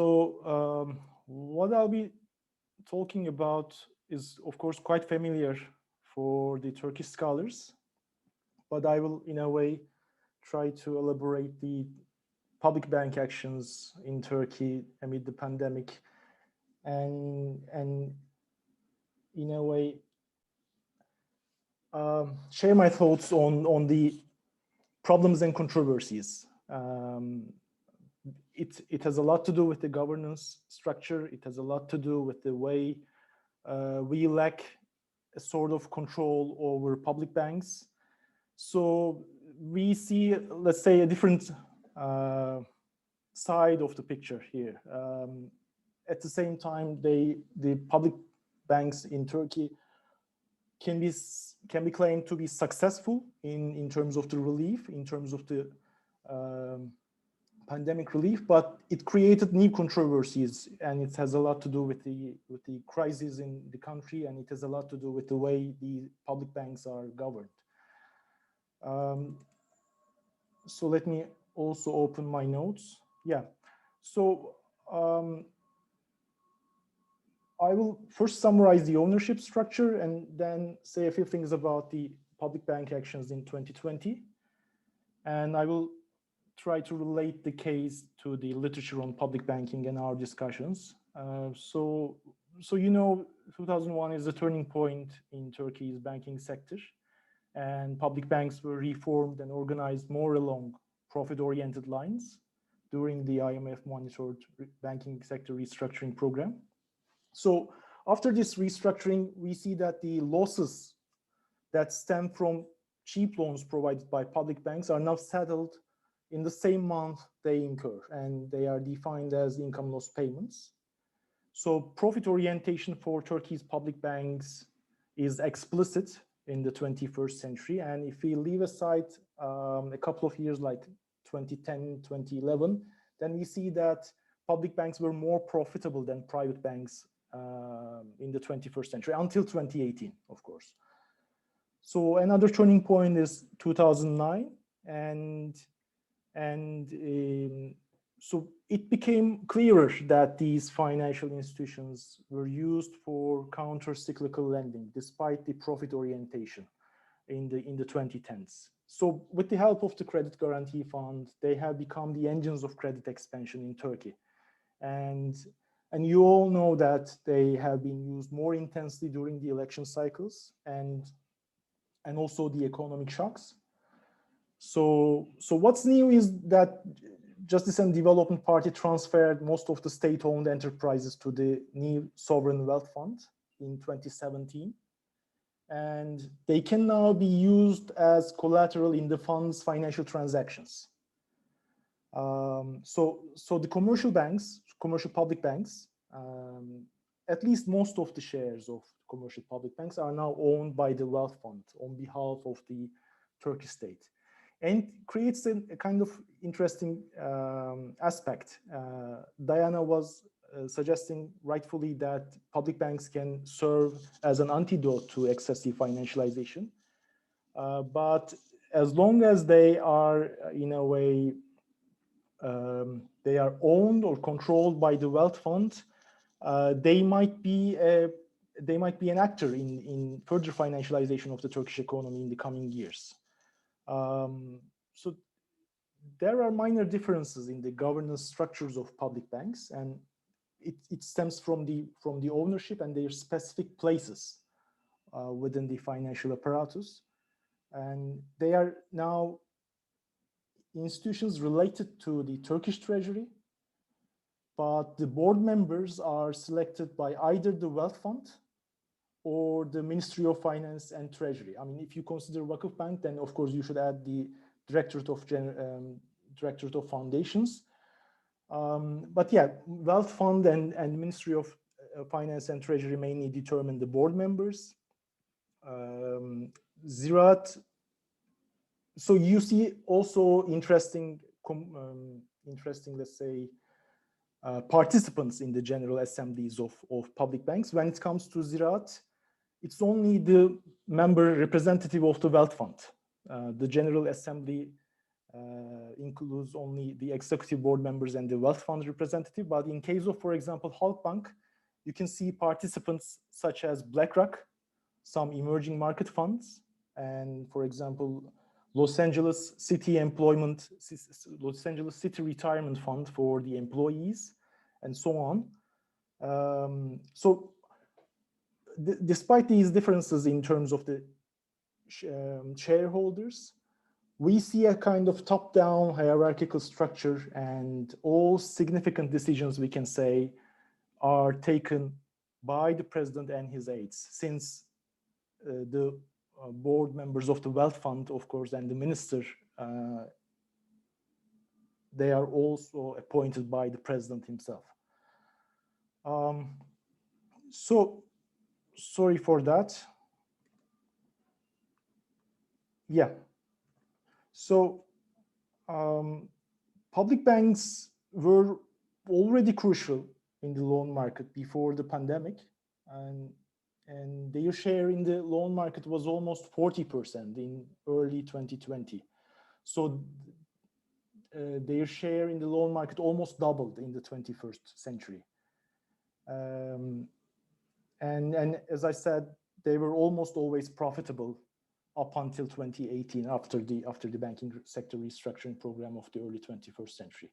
What I'll be talking about is, of course, quite familiar for the Turkish scholars, but I will, in a way, try to elaborate the public bank actions in Turkey amid the pandemic, and in a way share my thoughts on the problems and controversies. It has a lot to do with the governance structure. It has a lot to do with the way we lack a sort of control over public banks. So we see, let's say, a different side of the picture here. At the same time, the public banks in Turkey can be claimed to be successful in terms of the relief, in terms of the pandemic relief, but it created new controversies, and it has a lot to do with the crisis in the country, and it has a lot to do with the way the public banks are governed. So let me also open my notes. Yeah. So I will first summarize the ownership structure and then say a few things about the public bank actions in 2020. And I will try to relate the case to the literature on public banking and our discussions. So 2001 is a turning point in Turkey's banking sector, and public banks were reformed and organized more along profit-oriented lines during the IMF-monitored banking sector restructuring program. So after this restructuring, we see that the losses that stem from cheap loans provided by public banks are now settled in the same month they incur, and they are defined as income loss payments. So profit orientation for Turkey's public banks is explicit in the 21st century. And if we leave aside a couple of years like 2010, 2011, then we see that public banks were more profitable than private banks in the 21st century, until 2018, of course. So another turning point is 2009, so it became clearer that these financial institutions were used for counter-cyclical lending, despite the profit orientation in the 2010s. So with the help of the Credit Guarantee Fund, they have become the engines of credit expansion in Turkey. And you all know that they have been used more intensely during the election cycles and also the economic shocks. So what's new is that Justice and Development Party transferred most of the state-owned enterprises to the new Sovereign Wealth Fund in 2017. And they can now be used as collateral in the fund's financial transactions. So the commercial banks, commercial public banks, at least most of the shares of commercial public banks are now owned by the Wealth Fund on behalf of the Turkish state. And creates a kind of interesting aspect. Diana was suggesting rightfully that public banks can serve as an antidote to excessive financialization. But as long as they are, in a way, they are owned or controlled by the Wealth Fund, they might be an actor in further financialization of the Turkish economy in the coming years. So there are minor differences in the governance structures of public banks, and it stems from the ownership and their specific places within the financial apparatus. And they are now institutions related to the Turkish treasury, but the board members are selected by either the Wealth Fund or the Ministry of Finance and Treasury. I mean, if you consider Vakıf Bank, then of course you should add the Directorate of Foundations. But yeah, Wealth Fund and Ministry of Finance and Treasury mainly determine the board members. Ziraat. So you see also interesting, let's say, participants in the general assemblies of public banks. When it comes to Ziraat, it's only the member representative of the Wealth Fund. The General Assembly includes only the executive board members and the wealth fund representative. But in case of, for example, Halkbank, you can see participants such as BlackRock, some emerging market funds, and for example, Los Angeles City Retirement Fund for the employees, and so on. So despite these differences in terms of the shareholders, we see a kind of top-down hierarchical structure, and all significant decisions, we can say, are taken by the president and his aides, since the board members of the wealth fund, of course, and the minister, they are also appointed by the president himself. So sorry for that. Yeah. So public banks were already crucial in the loan market before the pandemic, and their share in the loan market was almost 40% in early 2020. So their share in the loan market almost doubled in the 21st century. And as I said, they were almost always profitable up until 2018, after the banking sector restructuring program of the early 21st century.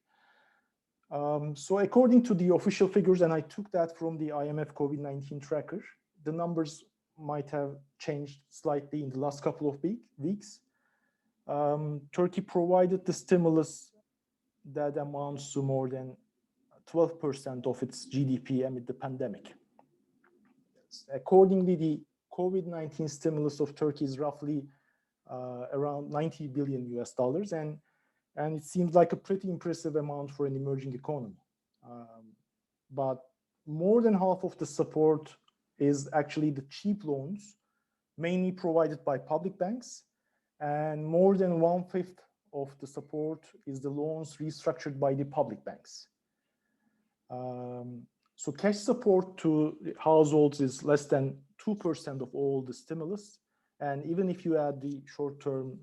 So according to the official figures, and I took that from the IMF COVID-19 tracker, the numbers might have changed slightly in the last couple of weeks. Turkey provided the stimulus that amounts to more than 12% of its GDP amid the pandemic. Accordingly, the COVID-19 stimulus of Turkey is roughly around $90 billion US, and it seems like a pretty impressive amount for an emerging economy. But more than half of the support is actually the cheap loans, mainly provided by public banks, and more than 1/5 of the support is the loans restructured by the public banks. So cash support to households is less than 2% of all the stimulus. And even if you add the short-term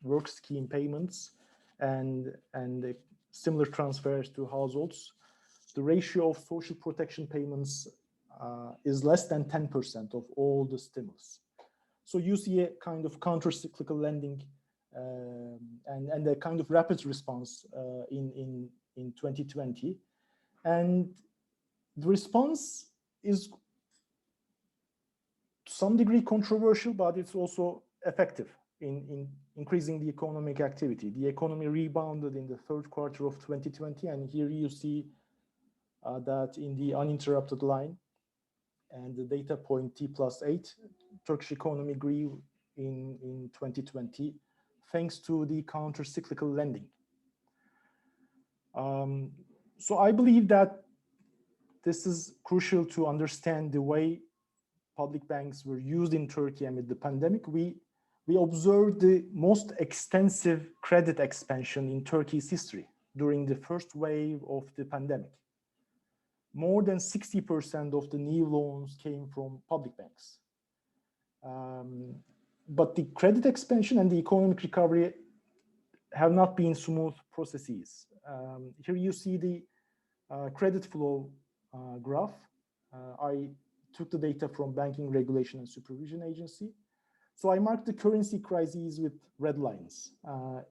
work scheme payments and the similar transfers to households, the ratio of social protection payments is less than 10% of all the stimulus. So you see a kind of counter-cyclical lending and a kind of rapid response in 2020. And the response is to some degree controversial, but it's also effective in increasing the economic activity. The economy rebounded in the third quarter of 2020, and here you see that in the uninterrupted line, and the data point T+8, Turkish economy grew in 2020 thanks to the counter-cyclical lending. So I believe that this is crucial to understand the way public banks were used in Turkey amid the pandemic. We observed the most extensive credit expansion in Turkey's history during the first wave of the pandemic. More than 60% of the new loans came from public banks. But the credit expansion and the economic recovery have not been smooth processes. Here you see the credit flow graph. I took the data from Banking Regulation and Supervision Agency. So I marked the currency crises with red lines.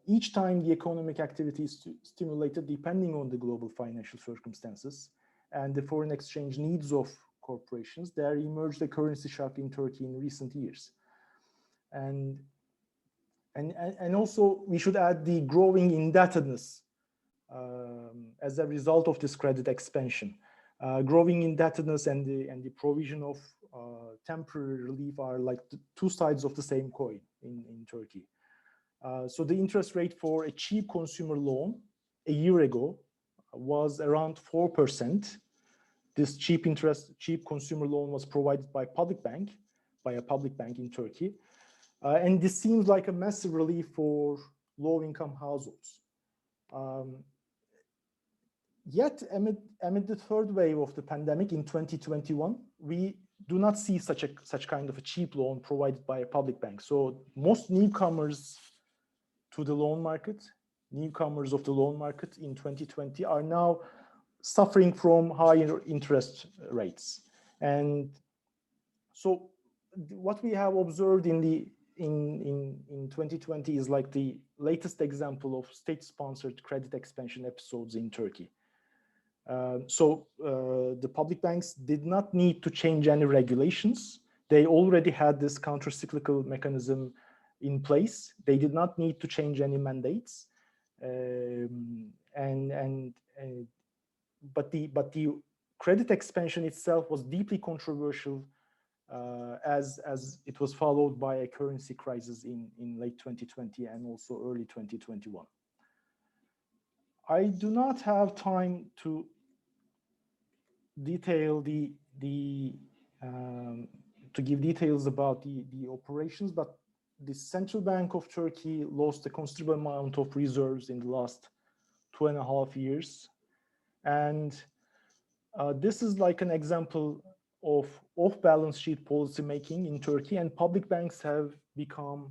Each time the economic activity is stimulated depending on the global financial circumstances and the foreign exchange needs of corporations, there emerged a currency shock in Turkey in recent years. And also we should add the growing indebtedness as a result of this credit expansion. Growing indebtedness and the provision of temporary relief are like the two sides of the same coin in Turkey. So the interest rate for a cheap consumer loan a year ago was around 4%. This cheap consumer loan was provided by a public bank in Turkey. And this seems like a massive relief for low-income households. Yet, amid the third wave of the pandemic in 2021, we do not see such kind of a cheap loan provided by a public bank. So most newcomers to the loan market, newcomers of the loan market in 2020 are now suffering from higher interest rates. And so what we have observed in 2020 is like the latest example of state-sponsored credit expansion episodes in Turkey. The public banks did not need to change any regulations. They already had this counter-cyclical mechanism in place. They did not need to change any mandates. But the credit expansion itself was deeply controversial, as it was followed by a currency crisis in late 2020 and also early 2021. I do not have time to detail to give details about the operations, but the Central Bank of Turkey lost a considerable amount of reserves in the last 2.5 years. And this is like an example of off-balance sheet policy making in Turkey, and public banks have become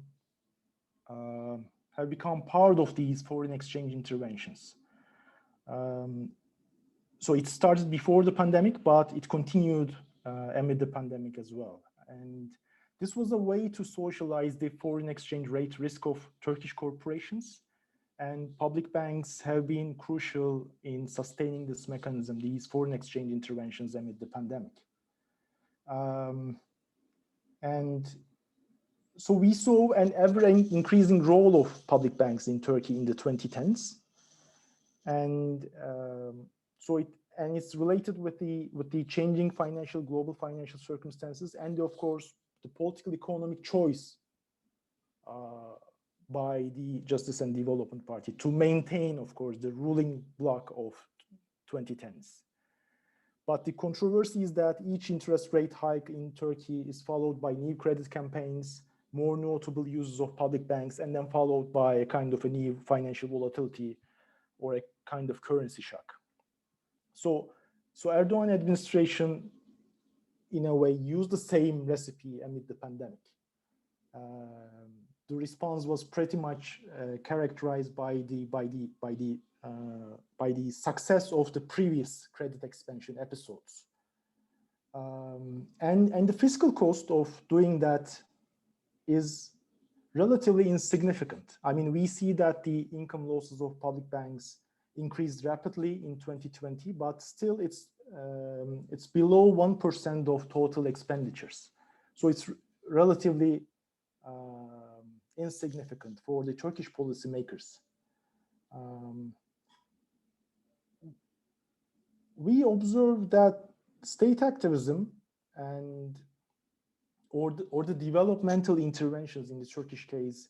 part of these foreign exchange interventions. So it started before the pandemic, but it continued amid the pandemic as well. And this was a way to socialize the foreign exchange rate risk of Turkish corporations. And public banks have been crucial in sustaining this mechanism, these foreign exchange interventions amid the pandemic. And so we saw an ever-increasing role of public banks in Turkey in the 2010s. And it's related with the changing global financial circumstances, and of course the political economic choice by the Justice and Development Party to maintain, of course, the ruling bloc of 2010s. But the controversy is that each interest rate hike in Turkey is followed by new credit campaigns, more notable uses of public banks, and then followed by a kind of a new financial volatility or a kind of currency shock. So Erdogan administration, in a way, used the same recipe amid the pandemic. The response was pretty much characterized by the success of the previous credit expansion episodes, and the fiscal cost of doing that is relatively insignificant. I mean, we see that the income losses of public banks increased rapidly in 2020, but still it's below 1% of total expenditures. So it's relatively insignificant for the Turkish policymakers. We observe that state activism or the developmental interventions in the Turkish case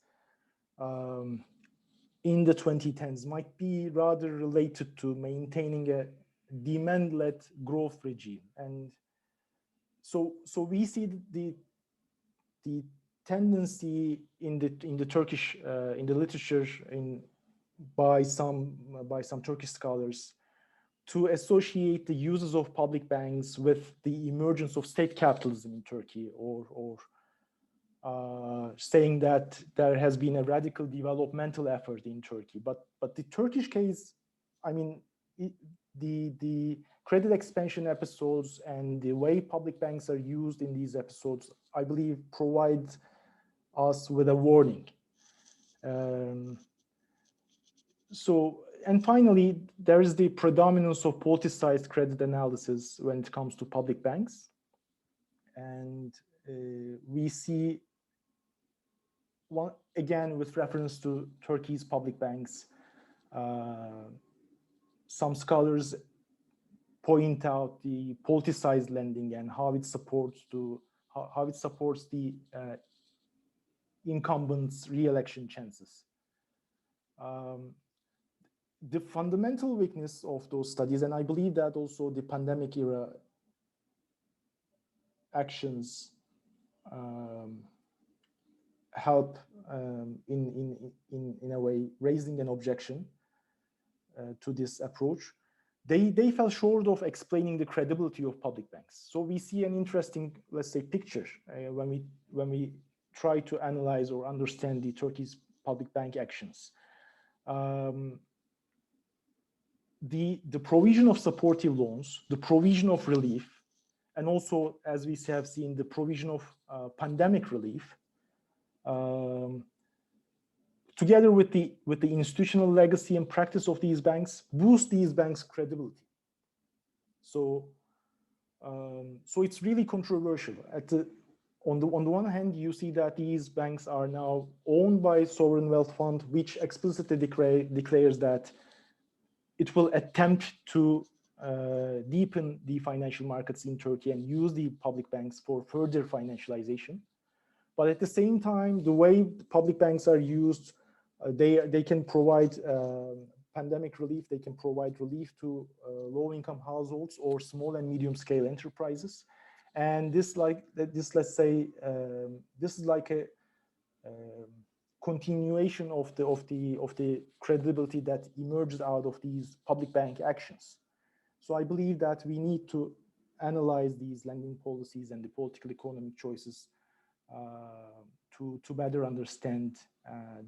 in the 2010s might be rather related to maintaining a demand-led growth regime. And so we see the tendency in the Turkish in the literature by some Turkish scholars to associate the uses of public banks with the emergence of state capitalism in Turkey, or saying that there has been a radical developmental effort in Turkey. But the Turkish case, I mean, the credit expansion episodes and the way public banks are used in these episodes, I believe, provide us with a warning. And finally, there is the predominance of politicized credit analysis when it comes to public banks. And we see, again, with reference to Turkey's public banks, some scholars point out the politicized lending and how it supports the incumbents' re-election chances. The fundamental weakness of those studies, and I believe that also the pandemic era actions help in a way raising an objection to this approach. They fell short of explaining the credibility of public banks. So we see an interesting, let's say, picture when we try to analyze or understand the Turkey's public bank actions. The provision of supportive loans, the provision of relief, and also, as we have seen, the provision of pandemic relief, together with the institutional legacy and practice of these banks, boost these banks' credibility. So it's really controversial. On the one hand, you see that these banks are now owned by sovereign wealth fund, which explicitly declares that it will attempt to deepen the financial markets in Turkey and use the public banks for further financialization. But at the same time, the way public banks are used, they can provide pandemic relief, they can provide relief to low-income households or small and medium-scale enterprises. And this is like a continuation of the credibility that emerged out of these public bank actions. So I believe that we need to analyze these lending policies and the political economic choices to better understand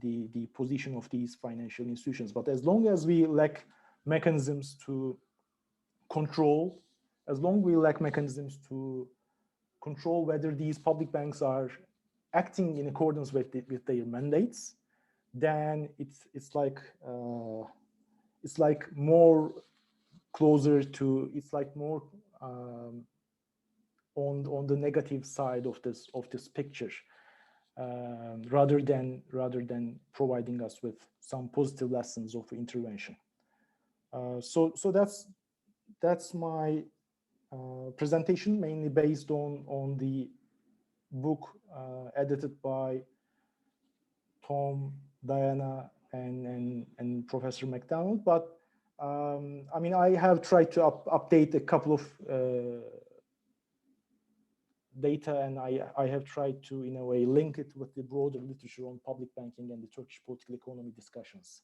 the position of these financial institutions. But as long as we lack mechanisms to control, whether these public banks are acting in accordance with their mandates, then it's like more closer to, it's like more on the negative side of this picture, rather than providing us with some positive lessons of intervention. So that's my presentation, mainly based on the book edited by Tom, Diana, and Professor McDonald. But I mean, I have tried to update a couple of data, and I have tried to, in a way, link it with the broader literature on public banking and the Turkish political economy discussions.